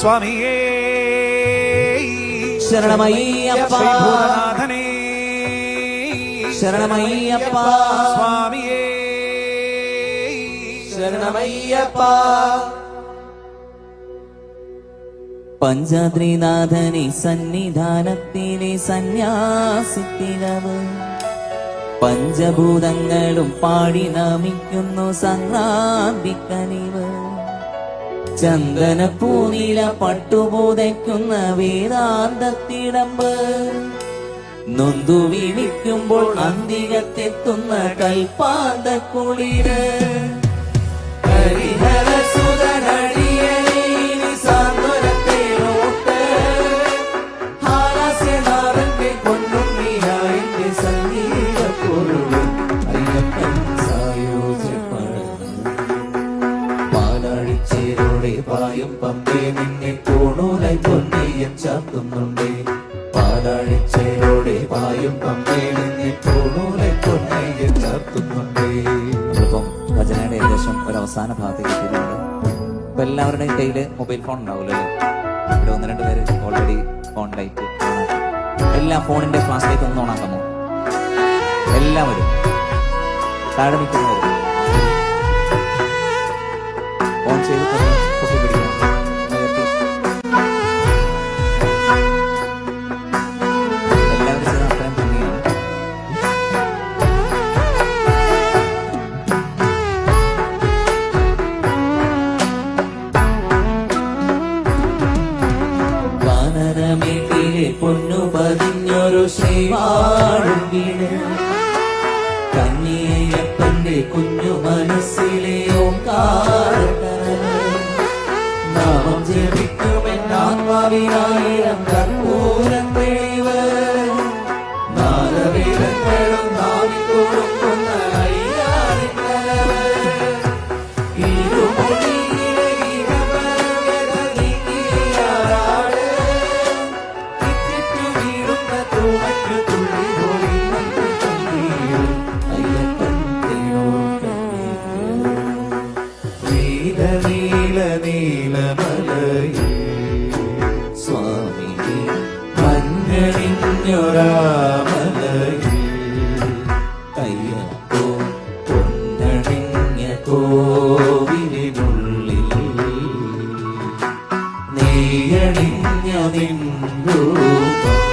സ്വാമിയേ ശരണമയ്യപ്പ ശ്രീഭൂതനാഥനേ ശരണമയ്യപ്പ സ്വാമിയേ ശരണമയ്യപ്പ പഞ്ചാദ്രിനാഥനെ സന്നിധാനത്തിലെ സന്യാസിത്തികവ് പഞ്ചഭൂതങ്ങളും പാടി നമിക്കുന്നു സംക്രാന്തിക്കനിവ് ചന്ദനപ്പൂനില പട്ടുപൂതയ്ക്കുന്ന വേദാന്തത്തിടമ്പ് നൊന്തു വിളിക്കുമ്പോൾ അന്തികത്തെത്തുന്ന കൽപ്പാന്തക്കുളിര് പായും പമ്പേ നിന്നെ പൂണൂലായി പൊന്നയ്യൻ ചാത്തുന്നുണ്ടേ പാലാഴിച്ചേരോടെ പായും പമ്പേ നിന്നെ പൂണൂലായി പൊന്നയ്യൻ ചാത്തുന്നുണ്ടേ. നമ്മളിപ്പം ഭജനയുടെ ഏകദേശം ഒരവസാന ഭാഗത്തേക്ക് എത്തിയിട്ടുണ്ട്. ഇപ്പൊ എല്ലാവരുടെയും കയ്യില് മൊബൈൽ ഫോൺ ഉണ്ടാവുമല്ലോ. ഇവിടെ 1-2 പേര് ഓൾറെഡി ഫോൺ ലൈറ്റ് എല്ലാം ഫോണിന്റെ ഫ്ലാഷ് ലൈറ്റ് ഒന്ന് ഓണാക്കാമോ? എല്ലാവരും താഴെ നിൽക്കുന്നവരും ഓൺ ചെയ്ത് പൊന്നു പതിഞ്ഞൊരു ശ്രീവാഴും വീട് കന്യയ്യപ്പന്റെ കുഞ്ഞു മനസ്സിലെ നാമം ജപിക്കുമെന്നാത്മാവിനായിരം കർപ്പൂരം തെളിവ് നാദവേദങ്ങളും നാവിക്കൊടുക്കുന്ന നീലമലയേ സ്വാമി മഞ്ഞണിഞ്ഞൊരാമലയേ അയ്യപ്പോ പൊന്നണിഞ്ഞ കോവിലിനുള്ളിൽ നെയ്യണിഞ്ഞ നിൻ രൂപം